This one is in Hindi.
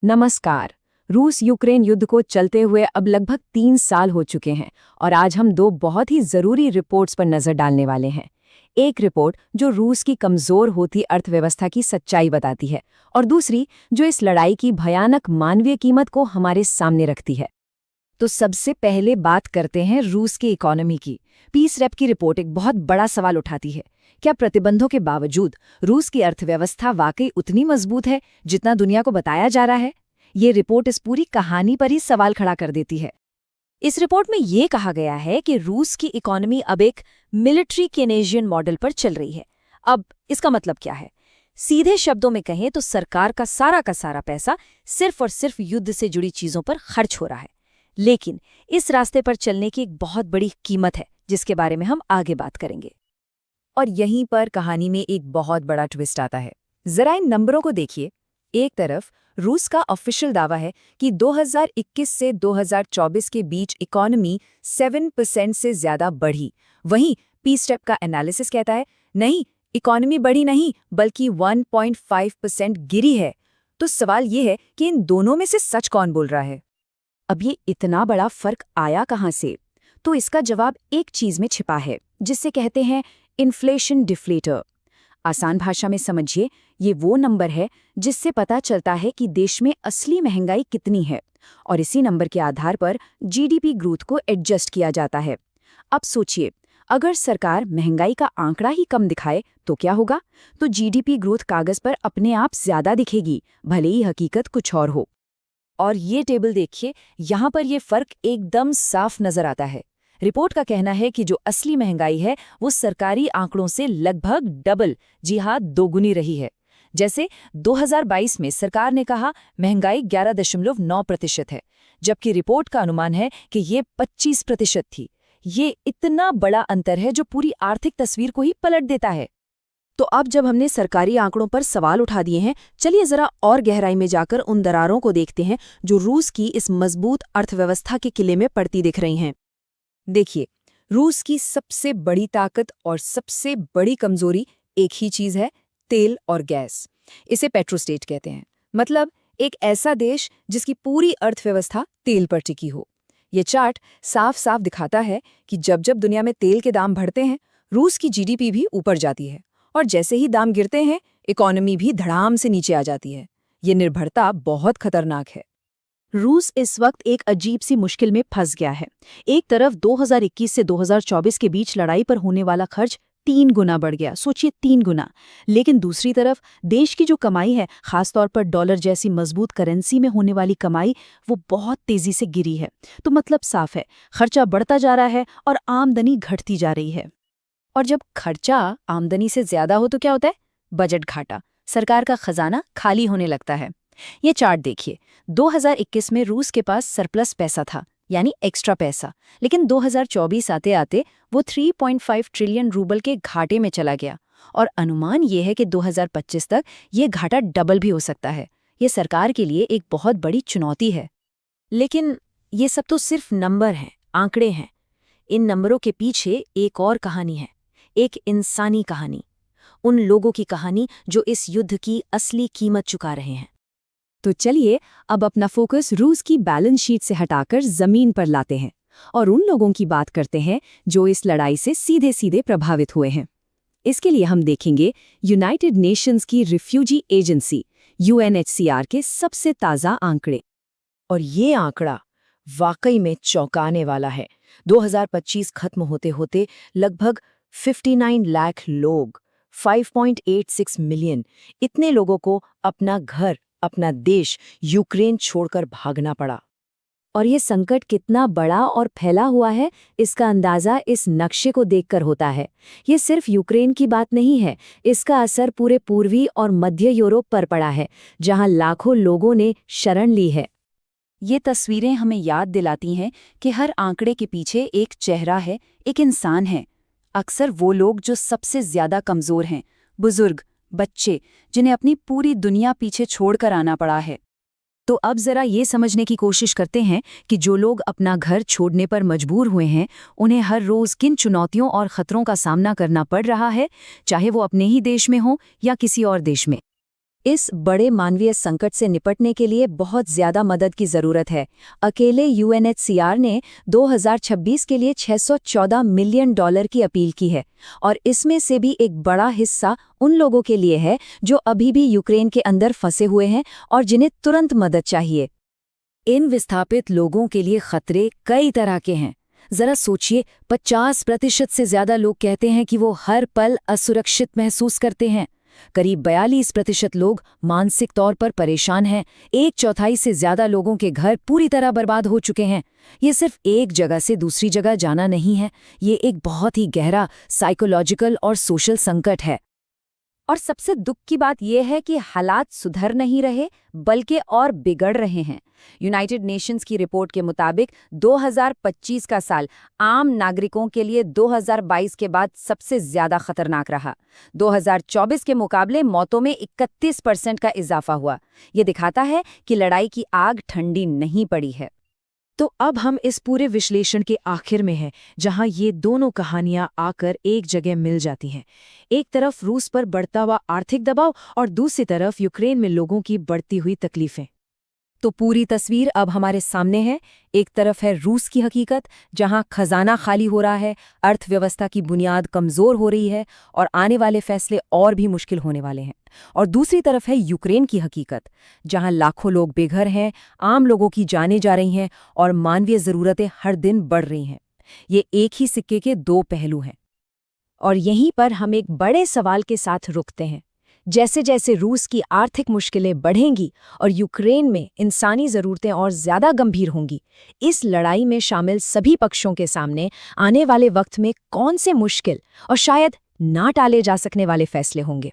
नमस्कार। रूस यूक्रेन युद्ध को चलते हुए अब लगभग 3 साल हो चुके हैं और आज हम दो बहुत ही जरूरी रिपोर्ट्स पर नजर डालने वाले हैं। एक रिपोर्ट जो रूस की कमजोर होती अर्थव्यवस्था की सच्चाई बताती है और दूसरी जो इस लड़ाई की भयानक मानवीय कीमत को हमारे सामने रखती है। तो सबसे पहले बात करते हैं रूस की इकोनॉमी की। पीस रैप की रिपोर्ट एक बहुत बड़ा सवाल उठाती है। क्या प्रतिबंधों के बावजूद रूस की अर्थव्यवस्था वाकई उतनी मजबूत है जितना दुनिया को बताया जा रहा है? ये रिपोर्ट इस पूरी कहानी पर ही सवाल खड़ा कर देती है। इस रिपोर्ट में ये कहा गया है कि रूस की इकोनॉमी अब एक मिलिट्री केनेजियन मॉडल पर चल रही है। अब इसका मतलब क्या है? सीधे शब्दों में कहें तो सरकार का सारा पैसा सिर्फ और सिर्फ युद्ध से जुड़ी चीजों पर खर्च हो रहा है। लेकिन इस रास्ते पर चलने की एक बहुत बड़ी कीमत है जिसके बारे में हम आगे बात करेंगे। और यहीं पर कहानी में एक बहुत बड़ा ट्विस्ट आता है। जरा इन नंबरों को देखिए। एक तरफ रूस का ऑफिशियल दावा है कि 2021 से 2024 के बीच इकोनॉमी 7% से ज्यादा बढ़ी। वहीं पीस रैप का एनालिसिस कहता है नहीं, इकोनॉमी बढ़ी नहीं बल्कि 1.5% गिरी है। तो सवाल ये है कि इन दोनों में से सच कौन बोल रहा है? अब ये इतना बड़ा फर्क आया कहाँ से? तो इसका जवाब एक चीज में छिपा है जिसे कहते हैं इन्फ्लेशन डिफ्लेटर। आसान भाषा में समझिए, ये वो नंबर है जिससे पता चलता है कि देश में असली महंगाई कितनी है और इसी नंबर के आधार पर जीडीपी ग्रोथ को एडजस्ट किया जाता है। अब सोचिए, अगर सरकार महंगाई का आंकड़ा ही कम दिखाए तो क्या होगा? तो जीडीपी ग्रोथ कागज पर अपने आप ज्यादा दिखेगी, भले ही हकीकत कुछ और हो। और ये टेबल देखिए, यहाँ पर ये फर्क एकदम साफ नजर आता है। रिपोर्ट का कहना है कि जो असली महंगाई है वो सरकारी आंकड़ों से लगभग डबल, जी हाँ दोगुनी रही है। जैसे 2022 में सरकार ने कहा महंगाई 11.9% है, जबकि रिपोर्ट का अनुमान है कि ये 25% थी। ये इतना बड़ा अंतर है जो पूरी आर्थिक तस्वीर को ही पलट देता है। तो अब जब हमने सरकारी आंकड़ों पर सवाल उठा दिए हैं, चलिए जरा और गहराई में जाकर उन दरारों को देखते हैं जो रूस की इस मजबूत अर्थव्यवस्था के किले में पड़ती दिख रही हैं। देखिए, रूस की सबसे बड़ी ताकत और सबसे बड़ी कमजोरी एक ही चीज है, तेल और गैस। इसे पेट्रोस्टेट कहते हैं, मतलब एक ऐसा देश जिसकी पूरी अर्थव्यवस्था तेल पर टिकी हो। ये चार्ट साफ साफ दिखाता है कि जब जब दुनिया में तेल के दाम बढ़ते हैं, रूस की जीडीपी भी ऊपर जाती है और जैसे ही दाम गिरते हैं, इकोनॉमी भी धड़ाम से नीचे आ जाती है। ये निर्भरता बहुत खतरनाक है। रूस इस वक्त एक अजीब सी मुश्किल में फंस गया है। एक तरफ 2021 से 2024 के बीच लड़ाई पर होने वाला खर्च 3 गुना बढ़ गया, सोचिए 3 गुना। लेकिन दूसरी तरफ देश की जो कमाई है, खासतौर पर डॉलर जैसी मजबूत करेंसी में होने वाली कमाई, वो बहुत तेजी से गिरी है। तो मतलब साफ है, खर्चा बढ़ता जा रहा है और आमदनी घटती जा रही है। और जब खर्चा आमदनी से ज्यादा हो तो क्या होता है? बजट घाटा, सरकार का खजाना खाली होने लगता है। ये चार्ट देखिए, 2021 में रूस के पास सरप्लस पैसा था, यानी एक्स्ट्रा पैसा, लेकिन 2024 आते आते वो 3.5 ट्रिलियन रूबल के घाटे में चला गया और अनुमान ये है कि 2025 तक ये घाटा डबल भी हो सकता है। ये सरकार के लिए एक बहुत बड़ी चुनौती है। लेकिन ये सब तो सिर्फ नंबर हैं, आंकड़े हैं। इन नंबरों के पीछे एक और कहानी है, एक इंसानी कहानी, उन लोगों की कहानी जो इस युद्ध की असली कीमत चुका रहे हैं। तो चलिए अब अपना फोकस रूस की बैलेंस शीट से हटाकर जमीन पर लाते हैं और उन लोगों की बात करते हैं जो इस लड़ाई से सीधे सीधे प्रभावित हुए हैं। इसके लिए हम देखेंगे यूनाइटेड नेशंस की रिफ्यूजी एजेंसी UNHCR के सबसे ताज़ा आंकड़े। और ये आंकड़ा वाकई में चौंकाने वाला है। 2025 खत्म होते होते लगभग 59 लाख लोग, 5.86 मिलियन, इतने लोगों को अपना घर, अपना देश यूक्रेन छोड़कर भागना पड़ा। और ये संकट कितना बड़ा और फैला हुआ है, इसका अंदाजा इस नक्शे को देखकर होता है। ये सिर्फ यूक्रेन की बात नहीं है, इसका असर पूरे पूर्वी और मध्य यूरोप पर पड़ा है, जहां लाखों लोगों ने शरण ली है। ये तस्वीरें हमें याद दिलाती हैं कि हर आंकड़े के पीछे एक चेहरा है, एक इंसान है। अक्सर वो लोग जो सबसे ज्यादा कमजोर हैं, बुजुर्ग, बच्चे, जिन्हें अपनी पूरी दुनिया पीछे छोड़कर आना पड़ा है। तो अब जरा ये समझने की कोशिश करते हैं कि जो लोग अपना घर छोड़ने पर मजबूर हुए हैं, उन्हें हर रोज किन चुनौतियों और खतरों का सामना करना पड़ रहा है, चाहे वो अपने ही देश में हो या किसी और देश में। इस बड़े मानवीय संकट से निपटने के लिए बहुत ज्यादा मदद की जरूरत है। अकेले यूएनएचसीआर ने 2026 के लिए $614 मिलियन की अपील की है, और इसमें से भी एक बड़ा हिस्सा उन लोगों के लिए है जो अभी भी यूक्रेन के अंदर फंसे हुए हैं और जिन्हें तुरंत मदद चाहिए। इन विस्थापित लोगों के लिए खतरे कई तरह के हैं। जरा सोचिए, 50% से ज्यादा लोग कहते हैं कि वो हर पल असुरक्षित महसूस करते हैं। करीब 42% लोग मानसिक तौर पर परेशान हैं। 1/4 से ज्यादा लोगों के घर पूरी तरह बर्बाद हो चुके हैं। ये सिर्फ एक जगह से दूसरी जगह जाना नहीं है, ये एक बहुत ही गहरा साइकोलॉजिकल और सोशल संकट है। और सबसे दुख की बात यह है कि हालात सुधर नहीं रहे बल्कि और बिगड़ रहे हैं। यूनाइटेड नेशंस की रिपोर्ट के मुताबिक 2025 का साल आम नागरिकों के लिए 2022 के बाद सबसे ज्यादा खतरनाक रहा। 2024 के मुकाबले मौतों में 31% का इजाफा हुआ। ये दिखाता है कि लड़ाई की आग ठंडी नहीं पड़ी है। तो अब हम इस पूरे विश्लेषण के आखिर में हैं, जहां ये दोनों कहानियां आकर एक जगह मिल जाती हैं। एक तरफ रूस पर बढ़ता हुआ आर्थिक दबाव और दूसरी तरफ यूक्रेन में लोगों की बढ़ती हुई तकलीफें। तो पूरी तस्वीर अब हमारे सामने है। एक तरफ है रूस की हकीकत, जहां खजाना खाली हो रहा है, अर्थव्यवस्था की बुनियाद कमजोर हो रही है और आने वाले फैसले और भी मुश्किल होने वाले हैं। और दूसरी तरफ है यूक्रेन की हकीकत, जहां लाखों लोग बेघर हैं, आम लोगों की जानें जा रही हैं और मानवीय ज़रूरतें हर दिन बढ़ रही हैं। ये एक ही सिक्के के दो पहलू हैं। और यहीं पर हम एक बड़े सवाल के साथ रुकते हैं। जैसे जैसे रूस की आर्थिक मुश्किलें बढ़ेंगी और यूक्रेन में इंसानी ज़रूरतें और ज़्यादा गंभीर होंगी, इस लड़ाई में शामिल सभी पक्षों के सामने आने वाले वक्त में कौन से मुश्किल और शायद ना टाले जा सकने वाले फैसले होंगे।